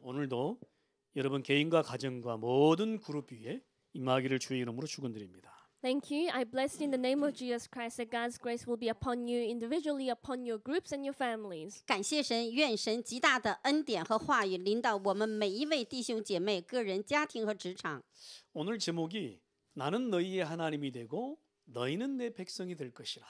오늘도 여러분 개인과 가정과 모든 그룹 위에 임하기를 주의 이름으로 축원드립니다. Thank you. I bless you in the name of Jesus Christ that God's grace will be upon you individually, upon your groups and your families. 感谢神，愿神极大的恩典和话语临到我们每一位弟兄姐妹、个人、家庭和职场。 오늘 제목이 나는 너희의 하나님이 되고 너희는 내 백성이 될 것이라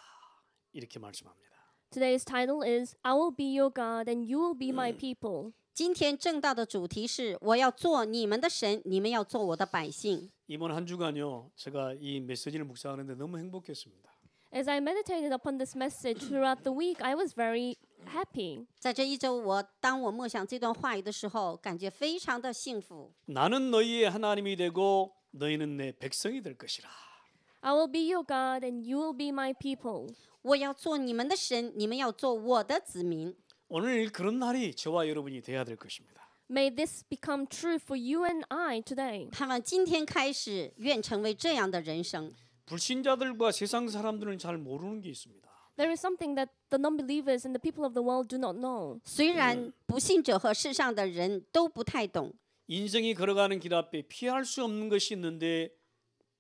이렇게 말씀합니다. Today's title is I will be your God and you will be my people. 今天正道的主题是：我要做你们的神，你们要做我的百姓。 이번 한 주간요 제가 이 메시지를 묵상하는데 너무 행복했습니다. As I meditated upon this message throughout the week, I was very happy. 在这一周，当我默想这段话语的时候，感觉非常的幸福。 나는 너희의 하나님이 되고 너희는 내 백성이 될 것이라. I will be your God and you will be my people. 我要做你们的神，你们要做我的子民。 오늘 그런 날이 저와 여러분이 돼야 될 것입니다. May this become true for you and I today. 盼望今天开始，愿成为这样的人生。 불신자들과 세상 사람들은 잘 모르는 게 있습니다. There is something that the non-believers and the people of the world do not know. 虽然不信者和世上的人都不太懂， 인생이 걸어가는 길 앞에 피할 수 없는 것이 있는데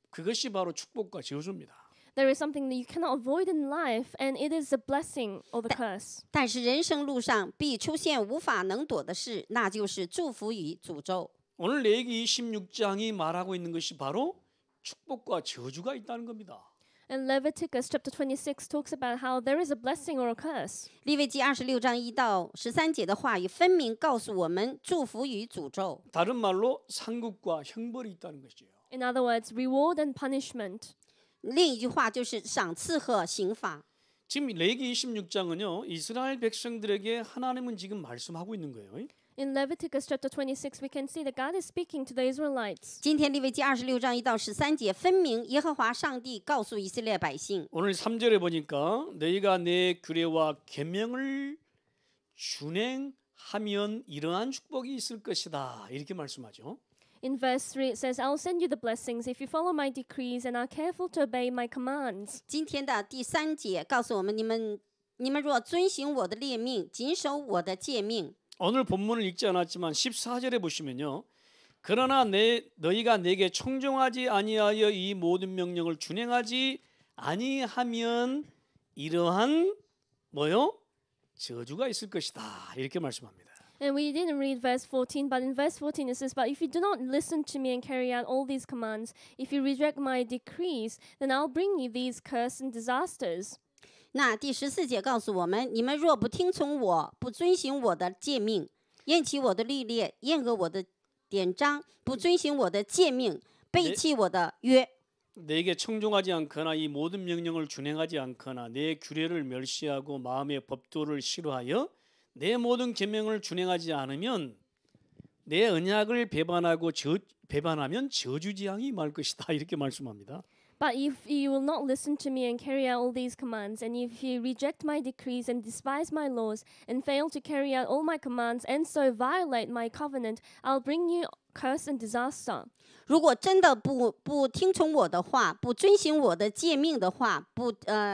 그것이 바로 축복과 저주입니다. There is something that you cannot avoid in life, and it is a blessing or the curse. 但是人生路上必出现无法能躲的事，那就是祝福与诅咒。 오늘 레위기 26장이 말하고 있는 것이 바로 축복과 저주가 있다는 겁니다. And Leviticus chapter 26 talks about how there is a blessing or a curse. 利未记26章1到13节的话语，分明告诉我们祝福与诅咒。 다른 말로 상급과 형벌이 있다는 것이에요. In other words, reward and punishment. 另一句话就是赏赐和刑罚。 지금 레위기 26장은요 이스라엘 백성들에게 하나님은 지금 말씀하고 있는 거예요. In Leviticus chapter 26, we can see that God is speaking to the Israelites. 今天利未记26章1到13节，分明耶和华上帝告诉以色列百姓。 오늘 3절에 보니까 너희가 내 규례와 계명을 준행하면 이러한 축복이 있을 것이다 이렇게 말씀하죠. In verse 3, it says, I will send you the blessings if you follow my decrees and are careful to obey my commands. 今天的第3节告诉我们，你们若遵行我的诫命，谨守我的诫命。 오늘 본문을 읽지 않았지만 14절에 보시면요. 그러나 너희가 내게 청종하지 아니하여 이 모든 명령을 준행하지 아니하면 이러한 뭐요? 저주가 있을 것이다. 이렇게 말씀합니다. And we didn't read verse 14, but in verse 14 it says, But if you do not listen to me and carry out all these commands, if you reject my decrees, then I'll bring you these curses and disasters. 那第14节告诉我们，你们若不听从我，不遵行我的诫命，厌弃我的律例，厌恶我的典章，不遵行我的诫命，背弃我的约。 내게 청종하지 않거나 이 모든 명령을 준행하지 않거나 내 규례를 멸시하고 마음의 법도를 싫어하여 내 모든 계명을 준행하지 않으면 내 언약을 배반하면 저주재앙이 말 것이다 이렇게 말씀합니다. But if you will not listen to me and carry out all these commands, and if you reject my decrees and despise my laws, and fail to carry out all my commands, and so violate my covenant, I'll bring you curse and disaster. 如果真的不听从我的话，不遵行我的诫命的话，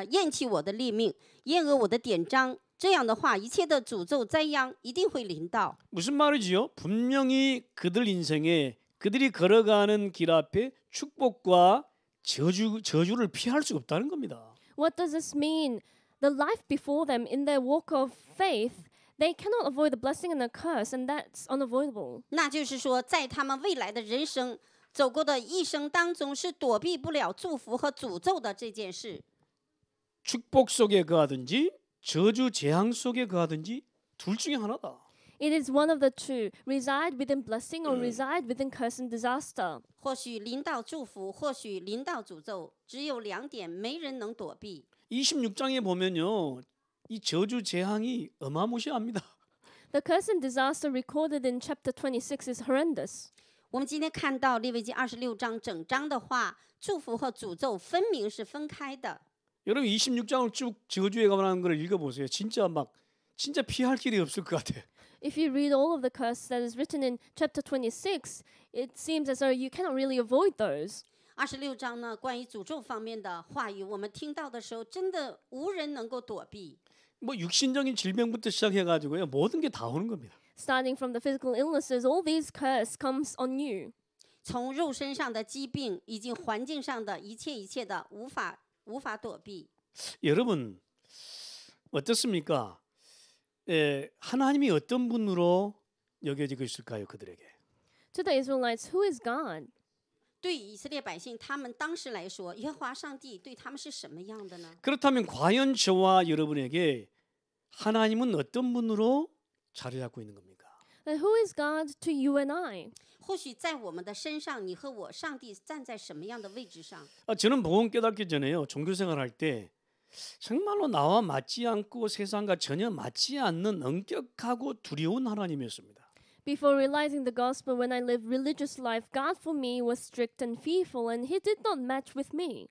厌弃我的诫命，厌恶我的典章，这样的话，一切的诅咒灾殃一定会临到。 무슨 말이지요? 분명히 그들 인생에 그들이 걸어가는 길 앞에 축복과 저주를 피할 수 없다는 겁니다. What does this mean? The life before them in their walk of faith, they cannot avoid the blessing and the curse, and that's unavoidable. 那就是说，在他们未来的人生走过的一生当中，是躲避不了祝福和诅咒的这件事。 축복 속에 거하든지 저주 재앙 속에 거하든지 둘 중에 하나다. It is one of the two, reside within blessing or reside within curse and disaster. 或许临到祝福，或许临到诅咒，只有2点，没人能躲避。 26장에 보면요. 이 저주 재앙이 어마무시합니다. The curse and disaster recorded in chapter 26 is horrendous. 我们今天看到利未记26章整章的话，祝福和诅咒分明是分开的。 여러분 26장을 쭉 저주에 관한 걸 읽어보세요. 진짜 피할 길이 없을 것 같아. If you read all of the curse that is written in chapter 26, it seems as though you cannot really avoid those. 26章呢，关于诅咒方面的话语，我们听到的时候，真的无人能够躲避。 뭐 육신적인 질병부터 시작해가지고요 모든 게 다 오는 겁니다. Starting from the physical illnesses, all these curse comes on you. 从肉身上的疾病以及环境上的一切的无法躲避。 여러분 어떻습니까? 하나님이 어떤 분으로 여겨지고 있을까요? 그들에게. To the Israelites, who is God? 对以色列百姓，他们当时来说，耶和华上帝对他们是什么样的呢？ 그렇다면 과연 저와 여러분에게 하나님은 어떤 분으로 자리 잡고 있는 겁니까? Then who is God to you and I? 或许在我们的身上，你和我，上帝站在什么样的位置上？ 저는 복음 깨닫기 전에요. 종교생활할 때 정말로 나와 맞지 않고 세상과 전혀 맞지 않는 엄격하고 두려운 하나님이었습니다. Before realizing the gospel, when I lived religious life, God for me was strict and fearful, and He did not match with me.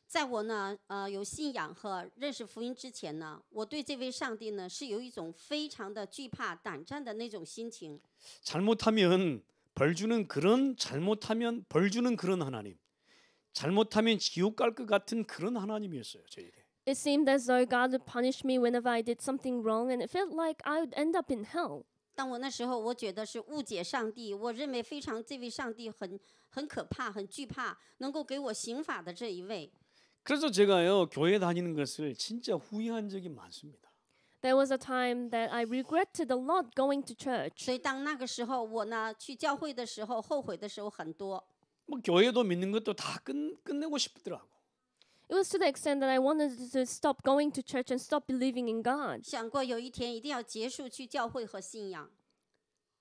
在我呢，有信仰和认识福音之前呢，我对这位上帝呢是有一种非常的惧怕、胆战的那种心情。 잘못하면 벌 주는 잘못하면 벌 주는 그런 하나님. 잘못하면 지옥 갈 것 같은 그런 하나님이었어요, 저에게. It seemed as though God would punish me whenever I did something wrong, and it felt like I would end up in hell. 当我那时候，我觉得是误解上帝，我认为这位上帝很可怕、很惧怕，能够给我刑罚的这一位。 그래서 제가요 교회 다니는 것을 진짜 후회한 적이 많습니다. There was a time that I regretted a lot going to church. 所以当那个时候，我呢去教会的时候，后悔的时候很多。 뭐 교회도 믿는 것도 다 끝내고 싶더라고. It was to the extent that I wanted to stop going to church and stop believing in God. 想过有一天一定要结束去教会和信仰。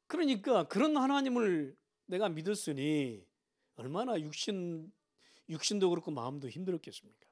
그러니까 그런 하나님을 내가 믿었으니 얼마나 육신도 그렇고 마음도 힘들었겠습니까?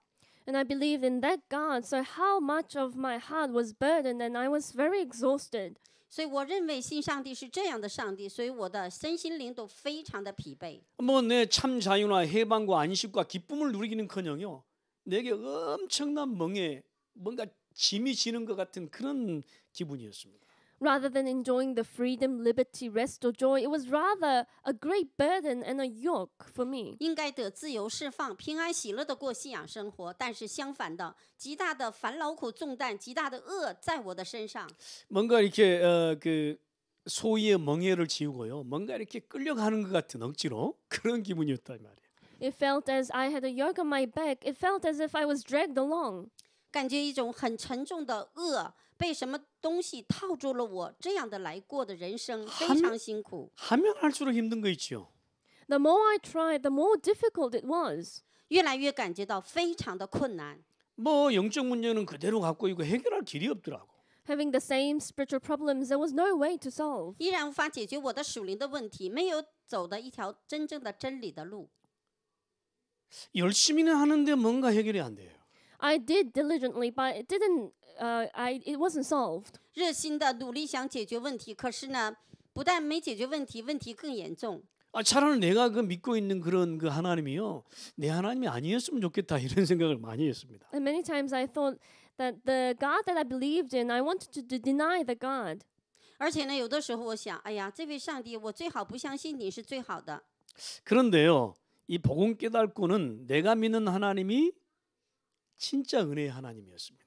And I believed in that God, so how much of my heart was burdened and I was very exhausted. 所以我认为信上帝是这样的上帝，所以我的身心灵都非常的疲惫。 뭐 내 참 자유나 해방과 안식과 기쁨을 누리기는커녕요 내게 엄청난 멍에 뭔가 짐이 지는 것 같은 그런 기분이었습니다. Rather than enjoying the freedom, liberty, rest, or joy, it was rather a great burden and a yoke for me. 应该得自由释放、平安喜乐的过信仰生活，但是相反的，极大的烦劳苦重担、极大的恶在我的身上。 뭔가 이렇게 그 소위의 멍에를 지우고요. 뭔가 이렇게 끌려가는 것 같은 억지로 그런 기분이었단 말이에요. It felt as I had a yoke on my back. It felt as if I was dragged along. 感觉一种很沉重的恶被什么东西套住了我，这样的来过的人生非常辛苦。 하면 할수록 힘든 거 있죠. The more I tried, the more difficult it was. 越来越感觉到非常的困难。 뭐 영적 문제는 그대로 갖고 있고 해결할 길이 없더라고. Having the same spiritual problems, there was no way to solve. 依然无法解决我的属灵的问题，没有走的一条真正的真理的路。 열심히는 하는데 뭔가 해결이 안 돼요. I did diligently, but it didn't. It wasn't solved. 热心的努力想解决问题，可是呢，不但没解决问题，问题更严重。 차라리 내가 그 믿고 있는 그런 그 하나님이요, 내 하나님이 아니었으면 좋겠다 이런 생각을 많이 했습니다. And many times I thought that the God that I believed in, I wanted to deny the God. 而且呢，有的时候我想，哎呀，这位上帝，我最好不相信你是最好的。 그런데요, 이 복음 깨닫고는 내가 믿는 하나님이 진짜 은혜의 하나님이었습니다.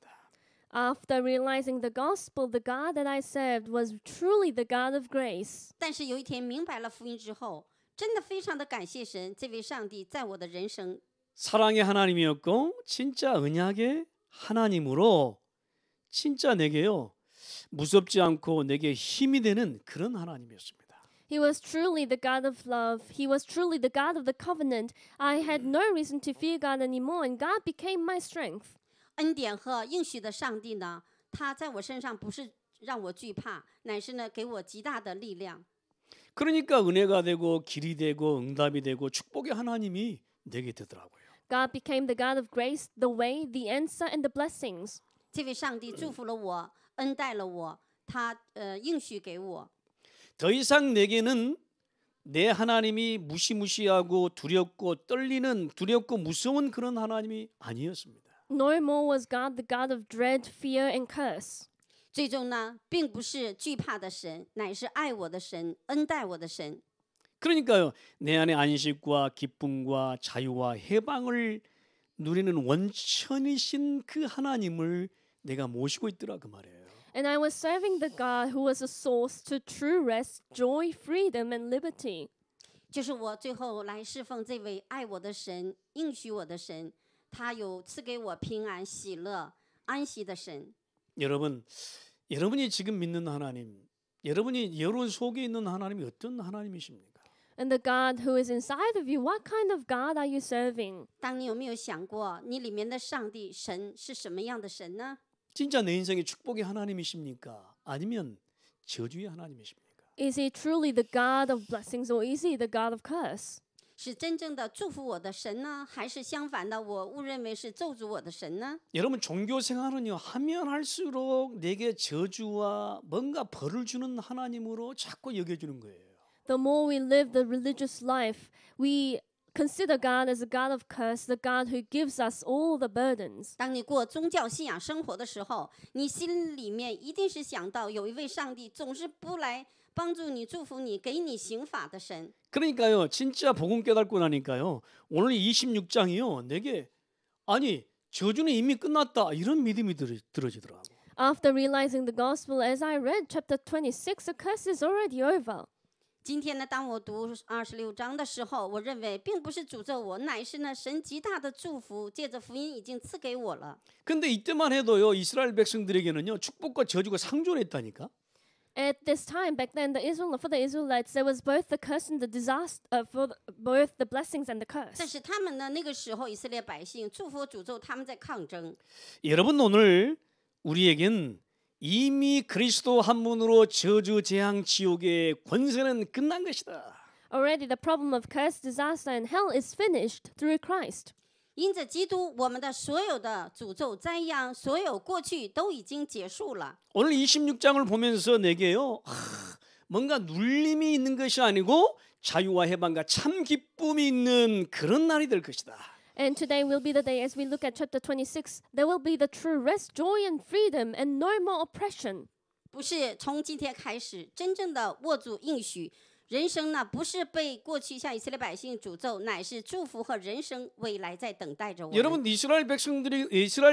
After realizing the gospel, the God that I served was truly the God of grace. 但是有一天明白了福音之后，真的非常的感谢神，这位上帝在我的人生 사랑의 하나님이었고 진짜 언약의 하나님으로 진짜 내게요 무섭지 않고 내게 힘이 되는 그런 하나님이었습니다. He was truly the God of love. He was truly the God of the covenant. I had no reason to fear God anymore, and God became my strength. 恩典和应许的上帝呢，他在我身上不是让我惧怕，乃是呢给我极大的力量。 그러니까 은혜가 되고 길이 되고 응답이 되고 축복의 하나님이 내게 되더라고요. God became the God of grace, the way, the answer, and the blessings. 这位上帝祝福了我，恩待了我，他应许给我。 더 이상 내게는 내 하나님이 무시무시하고 두렵고 무서운 그런 하나님이 아니었습니다. No more was God the God of dread, fear, and curse. 最终呢，并不是惧怕的神，乃是爱我的神，恩待我的神。 그러니까요, 내 안에 안식과 기쁨과 자유와 해방을 누리는 원천이신 그 하나님을 내가 모시고 있더라 그 말이에요. And I was serving the God who was a source to true rest, joy, freedom, and liberty. 就是我最後來侍奉這位愛我的神，應許我的神，他有賜給我平安、喜樂、安息的神。 여러분이 지금 믿는 하나님, 여러분이 여러분 속에 있는 하나님이 어떤 하나님이십니까? And the God who is inside of you, what kind of God are you serving? 當你有沒有想過，你裡面的上帝神是什麼樣的神呢？ 진짜 내 인생의 축복의 하나님이십니까? 아니면 저주의 하나님이십니까? Is he truly the God of blessings or is he the God of curse? 是真正的祝福我的神呢，还是相反的，我误认為是咒詛我的神呢？ 여러분 종교 생활은요 하면 할수록 내게 저주와 뭔가 벌을 주는 하나님으로 자꾸 여겨주는 거예요. The more we live the religious life, we consider God as a God of curse, the God who gives us all the burdens. 當你過宗教信仰生活的時候，你心裡面一定是想到有一位上帝總是不來幫助你、祝福你、給你刑罰的神。 그러니까요 진짜 복음 깨닫고 나니까요 오늘 26장이요 내게 아니 저주는 이미 끝났다 이런 믿음이 들어지더라고. After realizing the gospel, as I read chapter 26, the curse is already over. 今天呢，当我读26章的时候，我认为并不是诅咒我，乃是呢神极大的祝福，借着福音已经赐给我了。 근데 이때만 해도요 이스라엘 백성들에게는요 축복과 저주가 상존했다니까. At this time, back then, for the Israelites, there was both the curse and the disaster, both the blessings and the 但 curse. 是他们呢，那个时候以色列百姓祝福诅咒，他们在抗争。 여러분 오늘 우리에겐 이미 그리스도 한 분으로 저주 재앙 지옥의 권세는 끝난 것이다. Already, the problem of curse, disaster, and hell is finished through Christ. 因着基督，我们的所有的诅咒、灾殃，所有过去都已经结束了。 오늘 26장을 보면서 내게요 뭔가 눌림이 있는 것이 아니고 자유와 해방과 참 기쁨이 있는 그런 날이 될 것이다. And today will be the day, as we look at chapter 26, there will be the true rest, joy, and freedom, and no more oppression. 不是从今天开始真正的握住应许。 人生呢，不是被过去像以色列百姓诅咒，乃是祝福和人生未来在等待着我们。 여러분 이스라엘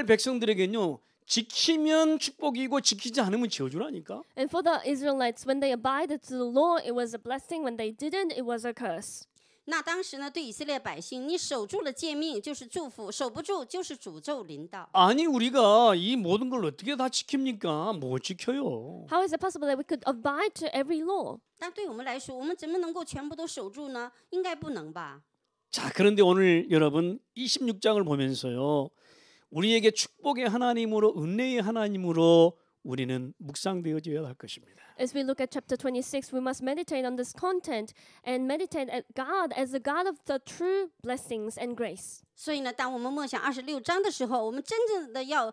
백성들에게는요 지키면 축복이고 지키지 않으면 저주라니까. And for the Israelites, when they abided to the law, it was a blessing. When they didn't, it was a curse. 那当时呢，对以色列百姓，你守住了诫命就是祝福，守不住就是诅咒临到。 아니 우리가 이 모든 걸 어떻게 다 지킵니까? 못 지켜요. How is it possible that we could abide to every law? 但对我们来说，我们怎么能够全部都守住呢？应该不能吧？ 자 그런데 오늘 여러분 26장을 보면서요 우리에게 축복의 하나님으로 은혜의 하나님으로 우리는 묵상되어져야 할 것입니다. As we look at chapter 26, we must meditate on this content and meditate at God as the God of the true blessings and grace. 所以呢，当我们默想26章的时候，我们真正的要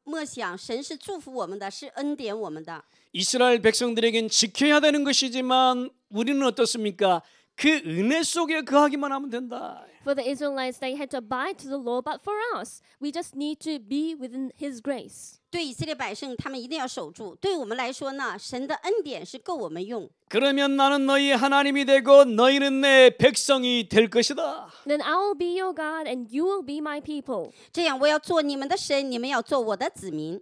默想神是祝福我们的，是恩典我们的。 이스라엘 백성들에겐 지켜야 되는 것이지만 우리는 어떻습니까? 그 은혜 속에 거하기만 하면 된다. For the Israelites, they had to abide to the law, but for us, we just need to be within His grace. 对以色列百姓，他们一定要守住。对我们来说呢，神的恩典是够我们用。 그러면 나는 너희 하나님이 되고 너희는 내 백성이 될 것이다. Then I will be your God and you will be my people. 这样，我要做你们的神，你们要做我的子民。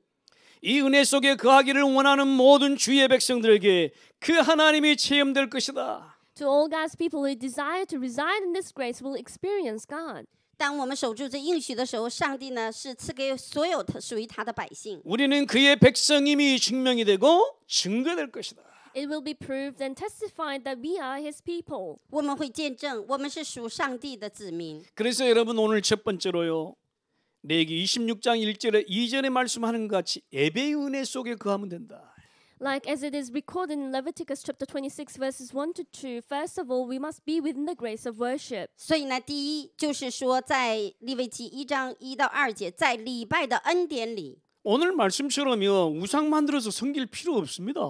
이 은혜 속에 거하기를 원하는 모든 주의 백성들에게 그 하나님이 체험될 것이다. To all God's people who desire to reside in this grace will experience God. 当我们守住这应许的时候，上帝呢是赐给所有属于他的百姓。 우리는 그의 백성임이 증명이 되고 증거될 것이다. It will be proved and testified that we are His people. 我们会见证，我们是属上帝的子民。 그래서 여러분 오늘 첫 번째로요. 내게 26장 1절에 이전에 말씀하는 것 같이 예배의 은혜 속에 거하면 된다. Like as it is recorded in Leviticus chapter 26 verses 1 to 2, first of all, we must be within the grace of worship. 所以呢，第一就是说，在利未记1章1到2节，在礼拜的恩典里。 오늘 말씀처럼요. 우상 만들어서 섬길 필요 없습니다.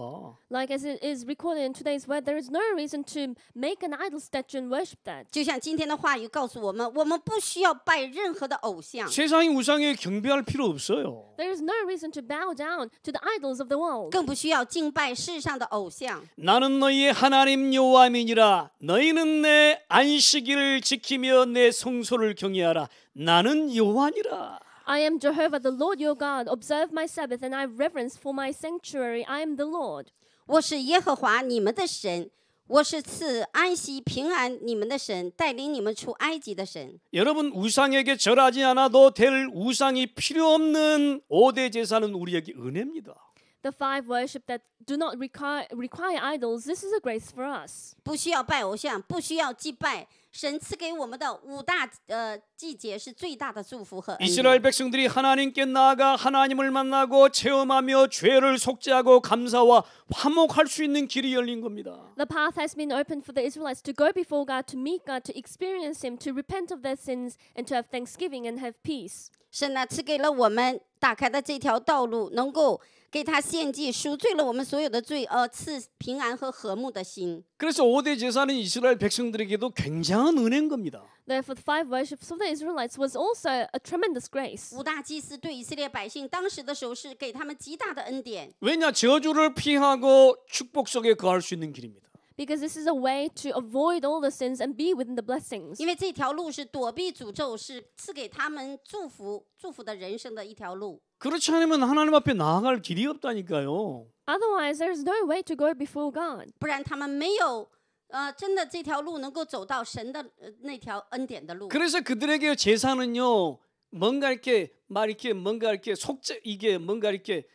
Like as it is recorded in today's word, there is no reason to make an idol statue and worship that. 就像今天的话语告诉我们，我们不需要拜任何的偶像， 세상의 우상에 경배할 필요 없어요. There is no reason to bow down to the idols of the world. 更不需要敬拜世上的偶像。 나는 너희의 하나님 여호와이니라. 너희는 내 안식일을 지키며 내 성소를 경외하라. 나는 여호와니라. I am Jehovah, the Lord your God. Observe my Sabbath, and I have reverence for my sanctuary. I am the Lord. 我是耶和华你们的神，我是赐安息平安你们的神，带领你们出埃及的神。 여러분 우상에게 절하지 않아도 될 우상이 필요 없는 5대 제사는 우리에게 은혜입니다. The 5 worship that do not require idols, this is a grace for us. 不需要拜偶像，不需要祭拜，神赐给我们的5大季节是最大的祝福和恩 이스라엘 典。 백성들이 하나님께 나아가 하나님을 만나고 체험하며 죄를 속죄하고 감사와 화목할 수 있는 길이 열린 겁니다. The path has been opened for the Israelites to go before God, to meet God, to experience Him, to repent of their sins, and to have thanksgiving and have peace. 神呢，赐给了我们打开的这条道路，能够给他献祭，赎罪了我们所有的罪，赐平安和和睦的心。 그래서 5대 제사는 이스라엘 백성들에게도 굉장한 은혜인 겁니다. Therefore, the 5 worships of the Israelites was also a tremendous grace. 5大祭司对以色列百姓当时的时候是给他们极大的恩典， 왜냐 저주를 피하고 축복 속에 거할 수 있는 길입니다. Because this is a way to avoid all the sins and be within the blessings. 因为这条路是躲避诅咒，是赐给他们祝福的人生的一条路。 그렇지 않으면 하나님 앞에 나아갈 길이 없다니까요. Otherwise, there is no way to go before God. 不然他们没有真的这条路能够走到神的那条恩典的路。 그래서 그들에게 제사는요 뭔가 이렇게 뭔가 이렇게 속죄 이게 뭔가 이렇게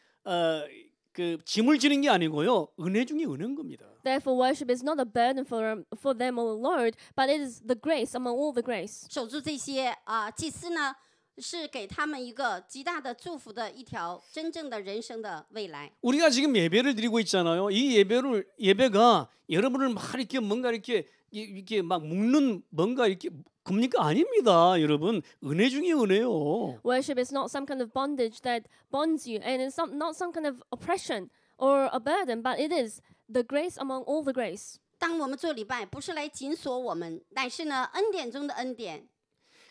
그 짐을 지는 게 아니고요 은혜 중에 은혜인 겁니다. Therefore, worship is not a burden for them or Lord, but it is the grace among all the grace. 守住这些祭司呢，是给他们一个极大的祝福的一条真正的人生的未来。 우리가 지금 예배를 드리고 있잖아요. 이 예배가 여러분을 막 이렇게 뭔가 이렇게 막 묶는 뭔가 이렇게 겁니까? 아닙니다, 여러분. 은혜 중에 은혜요. Worship is not some kind of bondage that bonds you, and it's not some kind of oppression or a burden, but it is the grace among all the grace. 当我们做礼拜，不是来紧锁我们，乃是呢恩典中的恩典。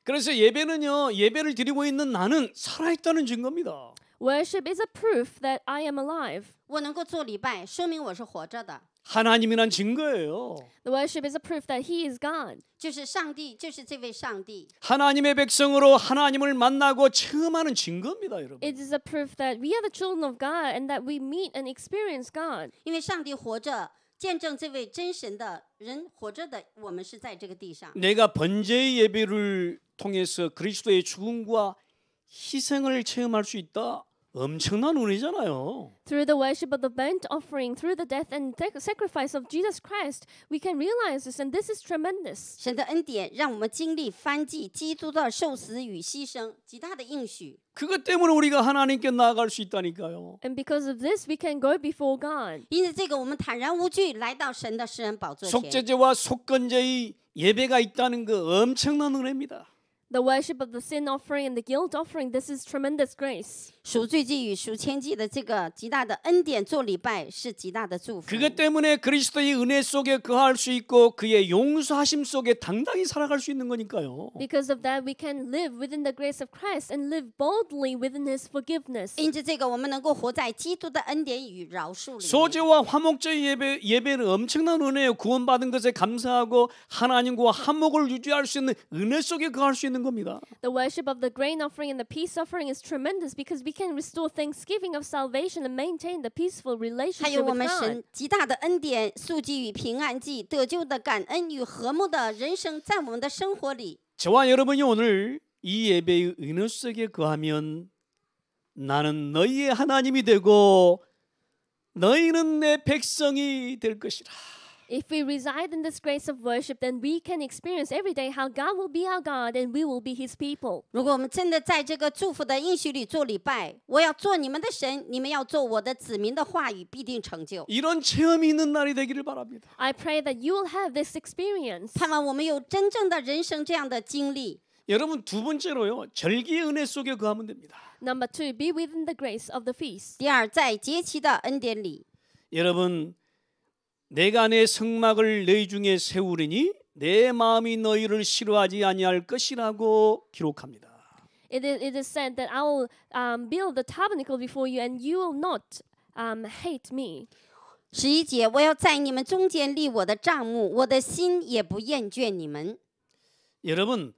그래서 예배를 드리고 있는 나는 살아있다는 증거입니다. Worship is a proof that I am alive. 我能够做礼拜，说明我是活着的。 하나님이란 증거예요. The worship is a proof that He is God. 就是上帝，就是这位上帝。 하나님의 백성으로 하나님을 만나고 체험하는 증거입니다, 여러분. It is a proof that we are the children of God and that we meet and experience God. 因为上帝活着，见证这位真神的人活着的，我们是在这个地上。 내가 번제의 예배를 통해서 그리스도의 죽음과 희생을 체험할 수 있다. 엄청난 은혜잖아요. Through the worship of the burnt offering, through the death and sacrifice of Jesus Christ, we can realize this, and this is tremendous. 神的恩典让我们经历翻祭基督的受死与牺牲，极大的应许。 그것 때문에 우리가 하나님께 나아갈 수 있다니까요. And because of this, we can go before God. 因此，这个我们坦然无惧来到神的施恩宝座前。 속죄제와 속건제의 예배가 있다는 거 엄청난 은혜입니다. The worship of the sin offering and the guilt offering, this is tremendous grace. 赎罪祭与赎愆祭的这个极大的恩典做礼拜是极大的祝福。 그것 때문에 그리스도의 은혜 속에 거할 수 있고 그의 용서하심 속에 당당히 살아갈 수 있는 거니까요. Because of that, we can live within the grace of Christ and live boldly within His forgiveness. 因此，这个我们能够活在基督的恩典与饶恕里面。 소제와 화목제의 예배는 엄청난 은혜예요. 구원받은 것에 감사하고 하나님과 화목을 유지할 수 있는 은혜 속에 거할 수 있는 겁니다. The worship of the grain offering and the peace offering is tremendous because we can restore thanksgiving of salvation and maintain the peaceful 还 relationship 有我 with 们 God. 神极大的恩典、素祭与平安祭、得救的感恩与和睦的人生，在我们的生活里。 저와 여러분이 오늘 이 예배의 은혜 속에 거하면 나는 너희의 하나님이 되고 너희는 내 백성이 될 것이라. If we reside in this grace of worship, then we can experience every day how God will be our God and we will be His people. 如果我们真的在这个祝福的应许里做礼拜，我要做你们的神，你们要做我的子民的话语必定成就。 이런 체험이 있는 날이 되기를 바랍니다. I pray that you will have this experience. 盼望我们有真正的人生这样的经历。 여러분 두 번째로요. 절기의 은혜 속에 거하면 됩니다. Number 2, be within the grace of the feast. 第二，在节期的恩典里， 여러분 내가 내 성막을 너희 중에 세우리니 내 마음이 너희를 싫어하지 아니할 것이라고 기록합니다. It is said that I will build the tabernacle before you and you will not hate me. 11节，我要在你们中间立我的帐幕，我的心也不厌倦你们。 여러분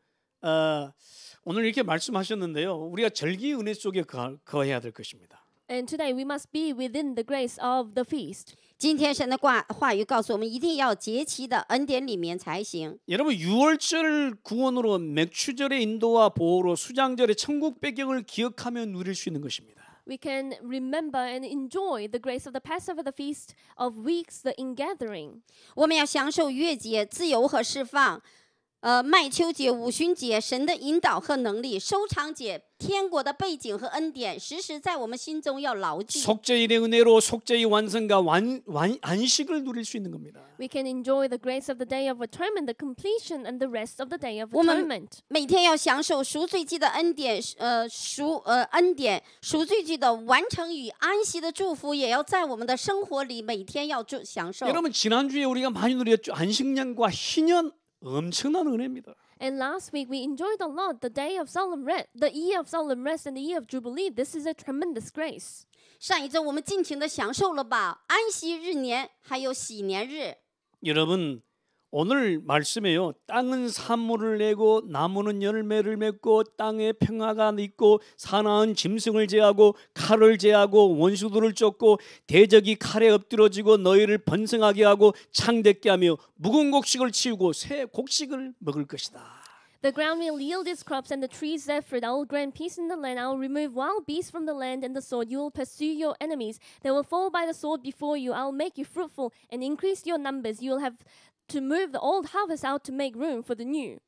오늘 이렇게 말씀하셨는데요. 우리가 절기 은혜 속에 거해야 될 것입니다. And today we must be within the grace of the feast. 今天神的话语告诉我们，一定要节期的恩典里面才行。 여러분 6월절 구원으로 맥추절의 인도와 보호로 수장절의 천국 배경을 기억하며 누릴 수 있는 것입니다. We can remember and enjoy the grace of the Passover, the feast of weeks, the ingathering. 我们要享受月节自由和释放，麦秋节、五旬节神的引导和能力，收藏节天国的背景和恩典，时时在我们心中要牢记。 속죄일의 은혜로 속죄의 완성과 안식을 누릴 수 있는 겁니다. We can enjoy the grace of the day of atonement, the completion and the rest of the day of 我们 atonement. 每天要享受赎罪祭的恩典，赎罪祭的完成与安息的祝福，也要在我们的生活里每天要享受。 여러분 지난주에 우리가 많이 누렸죠. 안식년과 희년 엄청난 은혜입니다. And last week we enjoyed a lot the day of solemn rest, the year of solemn rest, and the year of jubilee. This is a tremendous grace. 上一周我们尽情的享受了吧，安息日年还有喜年日。 여러분 오늘 말씀에요. 땅은 산물을 내고 나무는 열매를 맺고 땅에 평화가 있고 사나운 짐승을 제하고 칼을 제하고 원수들을 쫓고 대적이 칼에 엎드러지고 너희를 번성하게 하고 창대케 하며 묵은 곡식을 치우고 새 곡식을 먹을 것이다. The ground will yield its crops, and the trees their fruit. I will grant peace in the land. I will remove wild beasts from the land and the sword. You will pursue your enemies. They will fall by the sword before you. I will make you fruitful and increase your numbers. You will have to move the old harvest out to make room for the new.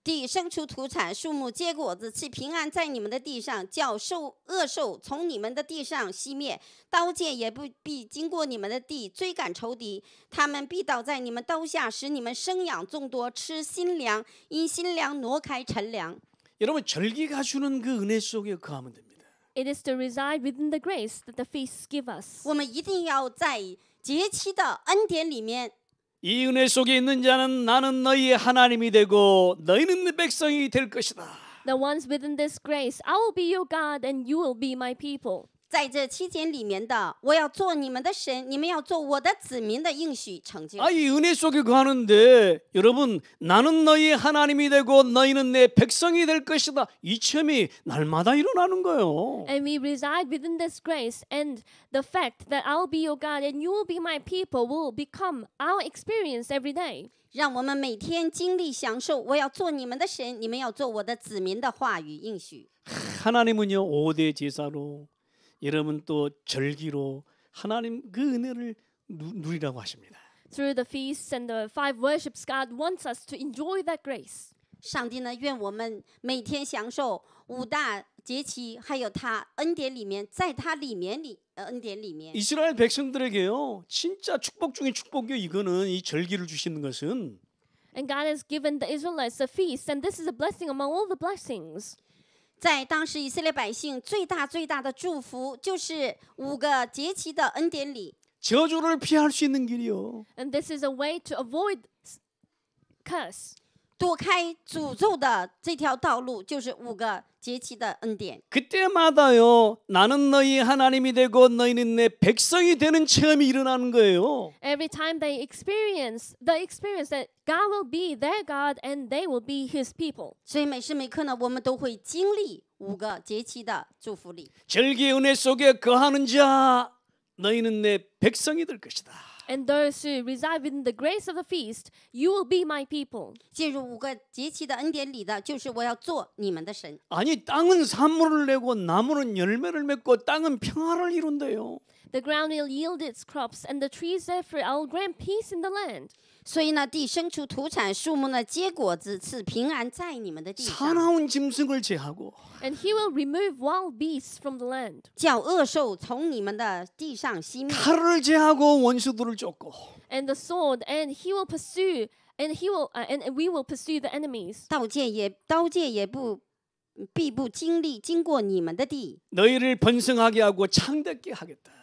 地生出土产，树木结果子，赐平安在你们的地上，叫恶兽从你们的地上熄灭。刀剑也不必经过你们的地，追赶仇敌，他们必倒在你们刀下，使你们生养众多，吃新粮，因新粮挪开陈粮。 여러분 절기가 주는 그 은혜 속에 거하면 됩니다. It is to reside within the grace that the feasts give us. 我们一定要在节期的恩典里面。 이 은혜 속에 있는 자는 나는 너희의 하나님이 되고 너희는 내 백성이 될 것이다. The ones within this grace, I will be your God and you will be my people. 在这期间里面的，我要做你们的神，你们要做我的子民的应许成就。 이 은혜 속에 거하는데 여러분 나는 너희의 하나님이 되고 너희는 내 백성이 될 것이다. 이 체험이 날마다 일어나는 거예요. And we reside within this grace, and the fact that I'll be your God and you will be my people will become our experience every day. 让我们每天经历享受，我要做你们的神，你们要做我的子民的话语应许。 하나님은요 5대 제사로 여러분 또 절기로 하나님 그 은혜를 누리라고 하십니다. Through the feasts and the 5 worships, God wants us to enjoy that grace. 上帝呢，愿我们每天享受5大节期，还有他恩典里面，在他恩典里面。 이스라엘 백성들에게요 진짜 축복 중에 축복이요. 이거는 이 절기를 주시는 것은 And God has given the Israelites a feast, and this is a blessing among all the blessings. 在当时以色列百姓最大的祝福，就是5个节期的恩典里， 저주를 피할 수 있는 길이요. And this is a way to avoid curse. 躲开诅咒的这条道路，就是5个节期的恩典。 그때마다요 나는 너희 하나님이 되고 너희는 내 백성이 되는 체험이 일어나는 거예요. Every time they experience that God will be their God and they will be His people. 所以每时每刻呢，我们都会经历5个节期的祝福里。 절기의 은혜 속에 거하는 자 너희는 내 백성이 될 것이다. And those who reside within the grace of the feast, you will be my people. 进入5个节期的恩典里的，就是我要做你们的神。 아니 땅은 산물을 내고 나무는 열매를 맺고 땅은 평화를 이룬대요. The ground will yield its crops, and the trees their fruit. I will grant peace in the land. 所以呢，地生出土产，树木呢结果子，赐平安在你们的地上。 사나운 짐승을 제하고 And He will remove wild beasts from the land. 叫恶兽从你们的地上熄灭。 칼을 제하고 원수들을 쫓고 And the sword, and He will pursue, and we will pursue the enemies. 刀剑也必不经过你们的地。 너희를 번성하게 하고 창대케 하겠다.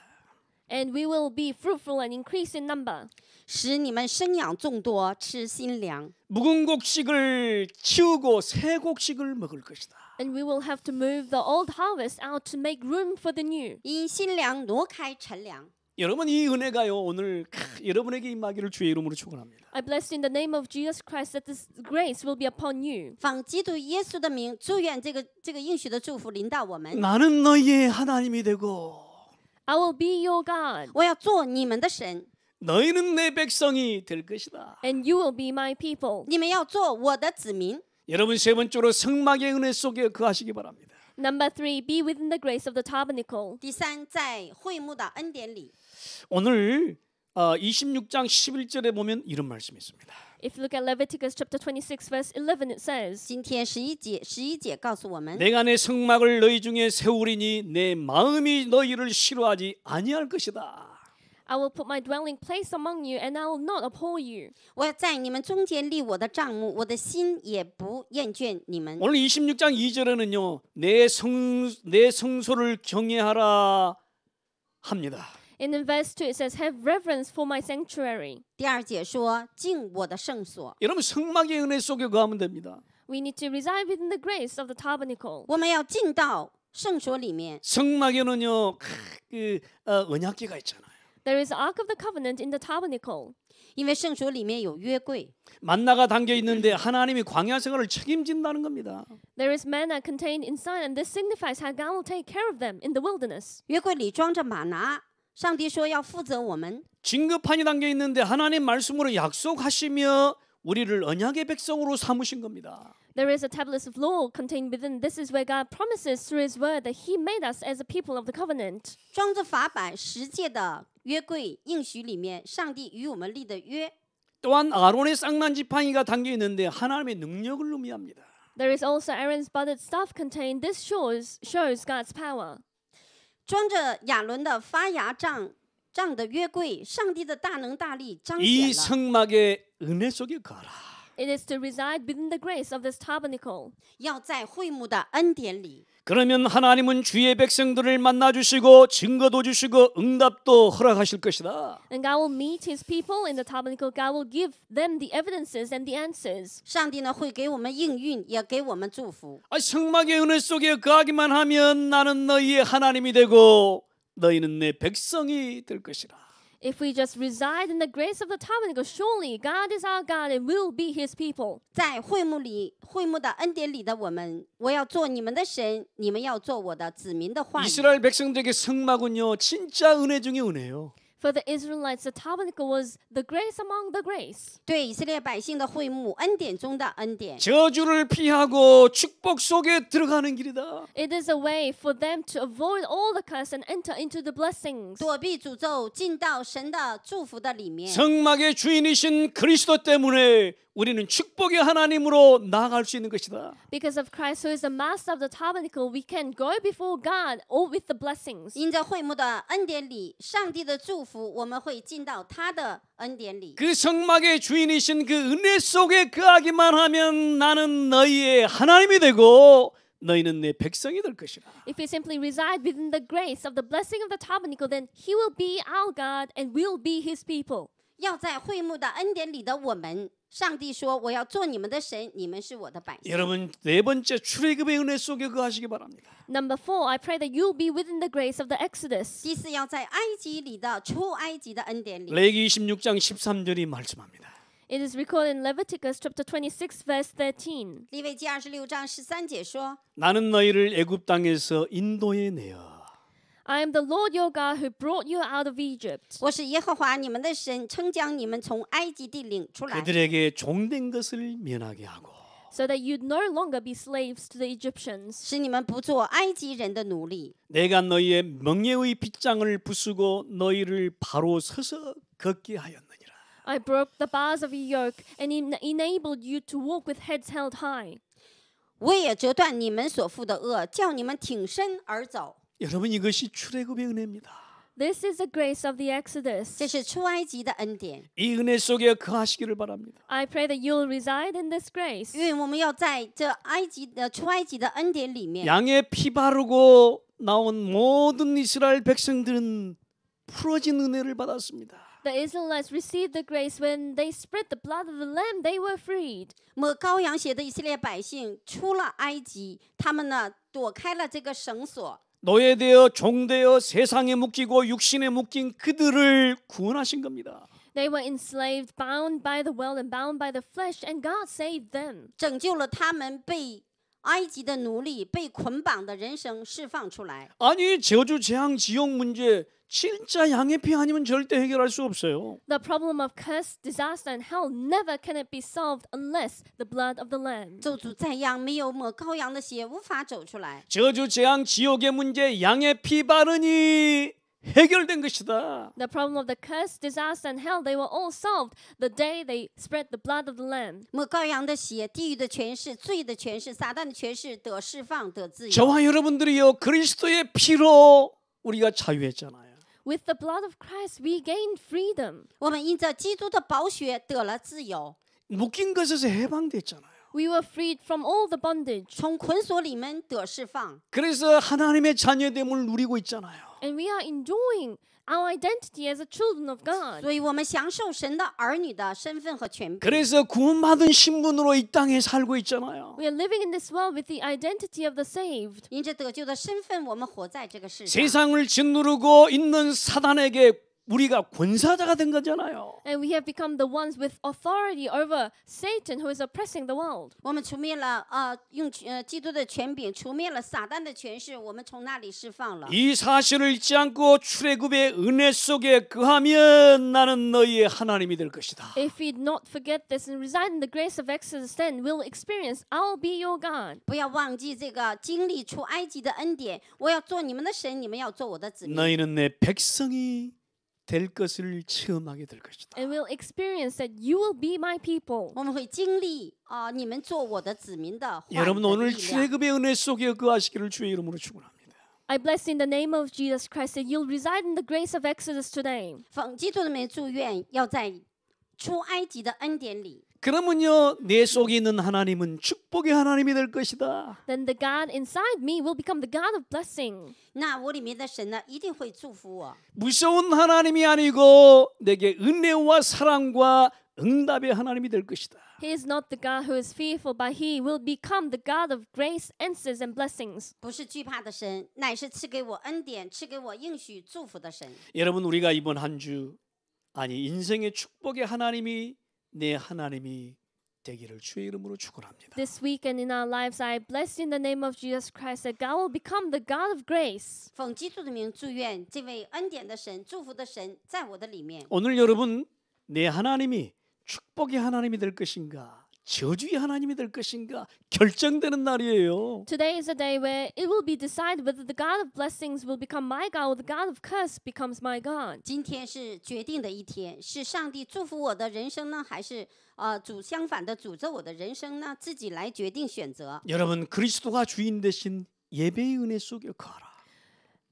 And we will be fruitful and increase in number. 使你们生养众多，吃新粮。 묵은 곡식을 치우고 새 곡식을 먹을 것이다. And we will have to move the old harvest out to make room for the new. 因新粮挪开陈粮。 여러분 이 은혜가요 오늘 여러분에게 임하기를 주의 이름으로 축원합니다. I bless you in the name of Jesus Christ that this grace will be upon you.奉基督耶稣的名，祝愿这个应许的祝福临到我们。 나는 너희의 하나님이 되고 I will be your God, 我要做你们的神， 너희는 내 백성이 될 것이다. and you will be my people. 你们要做我的子民。 여러분 세 번째로 성막의 은혜 속에 거하시기 바랍니다. Number 3, be within the grace of the tabernacle. 第三，在会幕的恩典里。 오늘 26장 11절에 보면 이런 말씀이 있습니다. If you look at Leviticus chapter 26 verse 11, it says, 今天11节告诉我们， 내가 내 성막을 너희 중에 세우리니 내 마음이 너희를 싫어하지 아니할 것이다. I will put my dwelling place among you, and I will not abhor you. 我要在你们中间立我的帐幕，我的心也不厌倦你们。 오늘 26장 2절에는요. 내 성소를 경외하라 합니다. And in verse 2 it says, have reverence for my sanctuary. 第二节说，敬我的圣所。 여러분 성막의 은혜 속에 거하면 됩니다. We need to reside within the grace of the tabernacle. 我们要进到圣所里面。 성막에는요. 언약궤가 있잖아요. There is the Ark of the Covenant in the tabernacle. 因为圣所里面有约柜， 만나가 담겨 있는데 하나님이 광야 생활을 책임진다는 겁니다. There is manna contained inside, and this signifies how God will take care of them in the wilderness. 约柜里装着玛拿，上帝说要负责我们。 진급판이 담겨 있는데 하나님 말씀으로 약속하시며 우리를 언약의 백성으로 삼으신 겁니다. There is a tablet of law contained within. This is where God promises through His word that He made us as a people of the covenant. 装着法版十诫的约柜应许里面，上帝与我们立的约。 또한 아론의 쌍난 지팡이가 담겨 있는데 하나님의 능력을 의미합니다. There is also Aaron's budded staff contained. This shows God's power. 装着亚伦的发芽杖的约柜，上帝的大能大力彰 이 显了。 성막의 은혜 속에 거하라. It is to reside within the grace of this tabernacle. 要在会幕的恩典里， 그러면 하나님은 주의 백성들을 만나주시고 증거도 주시고 응답도 허락하실 것이다. And God will meet His people in the tabernacle. God will give them the evidences and the answers. 上帝呢会给我们应允，也给我们祝福。 성막의 은혜 속에 거하기만 하면 나는 너희의 하나님이 되고 너희는 내 백성이 될 것이라. If we just reside in the grace of the tabernacle, surely God is our God and will be His people. 在会幕的恩典里的我们，我要做你们的神，你们要做我的子民的话语。 이스라엘 백성들에게 성막은요 진짜 은혜 중에 은혜요. For the Israelites, the tabernacle was the grace among the grace. 对以色列百姓的会幕，恩典中的恩典。 저주를 피하고 축복 속에 들어가는 길이다. It is a way for them to avoid all the curse and enter into the blessings. 躲避诅咒，进到神的祝福的里面。 성막의 주인이신 그리스도 때문에 우리는 축복의 하나님으로 나아갈 수 있는 것이다. Because of Christ, who is the master of the tabernacle, we can go before God all with the blessings. 因着会幕的恩典里，上帝的祝福，我们会进到他的恩典里。 그 성막의 주인이신 그 은혜 속에 거하기만 하면 나는 너희의 하나님이 되고 너희는 내 백성이 될 것이라. If we simply reside within the grace of the blessing of the tabernacle, then He will be our God and we'll be His people. 要在会幕的恩典里的我们，上帝说：“我要做你们的神，你们是我的百姓。” 여러분 네 번째 출애굽의 은혜 속에 거하시기 바랍니다. Number 4, I pray that you'll be within the grace of the Exodus. 第四，要在埃及里的出埃及的恩典里。 레위기 26장 13절이 말씀합니다. It is recorded in Leviticus chapter 26, verse 13. 利未记26章13节说 나는 너희를 애굽 땅에서 인도해 내어 ：“I am the Lord your God who brought you out of Egypt. 我是耶和华你们的神，曾将你们从埃及地领出来， 그들에게 종된 것을 면하게 하고 so that you'd no longer be slaves to the Egyptians. 使你们不做埃及人的奴隶。 내가 너희의 명예의 빗장을 부수고 너희를 바로 서서 걷게 하였느니라. I broke the bars of your yoke and enabled you to walk with heads held high. 我也折断你们所负的恶，叫你们挺身而走。 여러분 이것이 출애굽의 은혜입니다. This is the grace of the Exodus. 这是出埃及的恩典。 이 은혜 속에 거하시기를 바랍니다. I pray that you'll reside in this grace. 因为我们要在这出埃及的恩典里面， 양의 피 바르고 나온 모든 이스라엘 백성들은 풀어진 은혜를 받았습니다. The Israelites received the grace when they spread the blood of the lamb, they were freed. 抹羔羊血的以色列百姓出了埃及，他们呢躲开了这个绳索。 노예되어 종되어 세상에 묶이고 육신에 묶인 그들을 구원하신 겁니다. They were enslaved, bound by the world and bound by the flesh, and God saved them. 拯救了他们被埃及的奴隶、被捆绑的人生释放出来。 아니 저주 재앙 지옥 문제 진짜 양의 피 아니면 절대 해결할 수 없어요. The problem of curse, disaster, and hell never can it be solved unless the blood of the Lamb. 咒诅再样，没有抹羔羊的血，无法走出来。 저주 재앙 지옥의 문제 양의 피 바르니 해결된 것이다. The problem of the curse, disaster, and hell, they were all solved the day they spread the blood of the Lamb. 抹羔羊的血，地狱的权势、罪的权势、撒旦的权势得释放、得自由。 저와 여러분들이요 그리스도의 피로 우리가 자유했잖아요. With the blood of Christ, we gained freedom. 我们因着基督的宝血得了自由， 묶인 것에서 해방됐잖아요. We were freed from all the bondage, 从捆锁里面得释放。 그래서 하나님의 자녀됨을 누리고 있잖아요. and we are enjoying our identity as a children of God. 所以我们享受神的儿女的身份和权柄。 그래서 구원받은 신분으로 이 땅에 살고 있잖아요. We are living in this world with the identity of the saved. 因着得救的身份，我们活在这个世上。 세상을 짓누르고 있는 사단에게 우리가 권사자가 된 거잖아요. And we have become the ones with authority over Satan who is oppressing the world. 我们除灭了用基督的权柄，除灭了撒旦的权势，我们从那里释放了。 이 사실을 잊지 않고 출애굽의 은혜 속에 거하면 나는 너희의 하나님이 될 것이다. If we not forget this and reside in the grace of Exodus, then we'll experience, I'll be your God. 不要忘记这个经历出埃及的恩典，我要做你们的神，你们要做我的子民。 너희는 내 백성이 될 것을 체험하게 될 것이다. And we'll experience that you will be my people. 我们会经历你们做我的子民的话语的 여러분 오늘 力量。 출애굽의 은혜 속에 거하시기를 주의 이름으로 축원합니다. I bless in the name of Jesus Christ that you'll reside in the grace of Exodus today. 奉基督的名祝愿，要在出埃及的恩典里。 그러면요 내 속에 있는 하나님은 축복의 하나님이 될 것이다. Then the God inside me will become the God of blessing. 那我里面的神呢，一定会祝福我。 무서운 하나님이 아니고 내게 은혜와 사랑과 응답의 하나님이 될 것이다. He is not the God who is fearful, but he will become the God of grace, answers, and blessings. 不是惧怕的神，乃是赐给我恩典、赐给我应许、祝福的神。 여러분 우리가 이번 한 주 아니 인생의 축복의 하나님이 내 하나님이 되기를 주의 이름으로 축원합니다. This weekend in our lives, I bless in the name of Jesus Christ that God will become the God of grace. 奉基督的名祝愿这位恩典的神、祝福的神在我的里面。 오늘 여러분 내 하나님이 축복의 하나님이 될 것인가 저주의 하나님이 될 것인가 결정되는 날이에요. Today is a day where it will be decided whether the God of blessings will become my God or the God of curse becomes my God. 今天是决定的一天，是上帝祝福我的人生呢，还是相反的诅咒我的人生呢？自己来决定选择。 여러분 그리스도가 주인 되신 예배의 은혜 속에 거하라.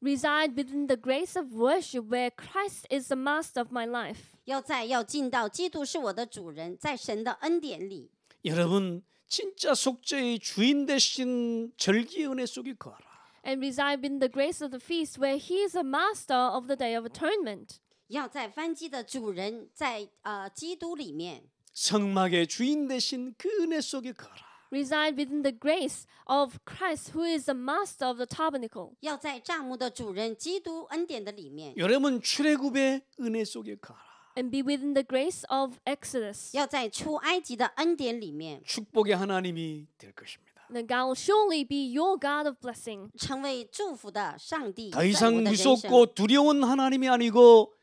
Reside within the grace of worship where Christ is the master of my life. 要进到基督是我的主人，在神的恩典里。 여러분 진짜 속죄의 주인 되신 절기의 은혜 속에 거하라. And reside in the grace of the feast where he is the master of the day of atonement. 要在燔祭的主人，在基督里面。 성막의 주인 되신 그 은혜 속에 거하라. Reside within the grace of Christ who is the master of the tabernacle. 要在帐幕的主人基督恩典的里面。 여러분 출애굽의 은혜 속에 거하라. And be within the grace of Exodus. 要在出埃及的恩典里面， 축복의 하나님이 될 것입니다. Then God will surely be your God of blessing. 成为祝福的上帝。 더 在我 이상 的人生 무섭고 두려운 하나님이 아니고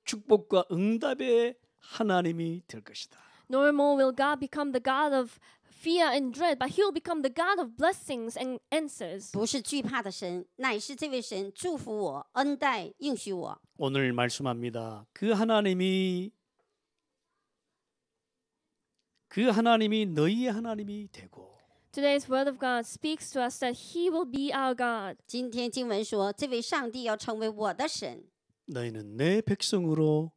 축복과 응답의 하나님이 될 것이다. No more will God become the God of fear and dread, but he will become the God of blessings and answers. 不是惧怕的神，乃是这位神祝福我、恩待、应许我。 오늘 말씀합니다. 그 하나님이 너희의 하나님이 되고 Today's word of God speaks to us that he will be our God. 今天经文说，这位上帝要成为我的神， 너희는 내 백성으로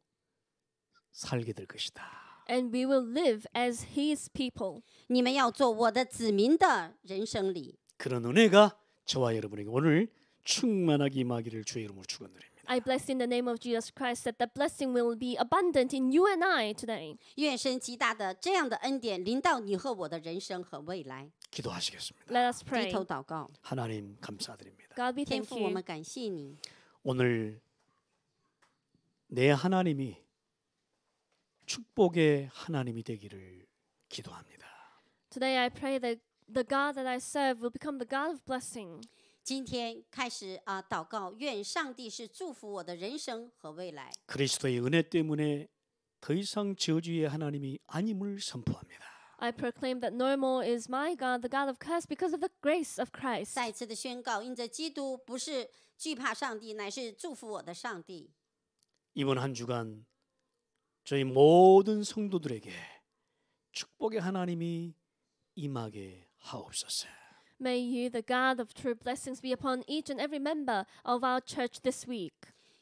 살게 될 것이다. And we will live as his people. 你们要做我的子民的人生里。 그런 은혜가 저와 여러분에게 오늘 충만하게 임하기를 주의 이름으로 축원드립니다. I bless in the name of Jesus Christ that the blessing will be abundant in you and I today. 愿神极大的这样的恩典临到你和我的人生和未来。 기도하시겠습니다. Let us pray. 低头祷告。 하나님 감사드립니다. God, we 天 thank 父，我 you. 们感谢你。 오늘 내 하나님이 축복의 하나님이 되기를 기도합니다. Today I pray that the God that I serve will become the God of blessing. 今天开始祷告，愿上帝是祝福我的人生和未来。 그리스도의 은혜 때문에 더 이상 저주의 하나님이 아님을 선포합니다. I proclaim that no more is my God the God of curse because of the grace of Christ. 再次的宣告，因着基督不是惧怕上帝，乃是祝福我的上帝。 이번 한 주간 저희 모든 성도들에게 축복의 하나님이 임하게 하옵소서. May you, the God of true blessings, be upon each and every member of our church this week.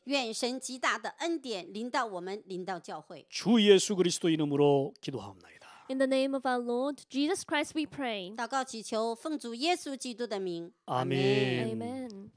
愿神极大的恩典临到我们，临到教会。 주 예수 그리스도 이름으로 기도하옵나이다. In the name of our Lord Jesus Christ we pray. 祷告祈求，奉主耶稣基督的名， 아멘. Amen.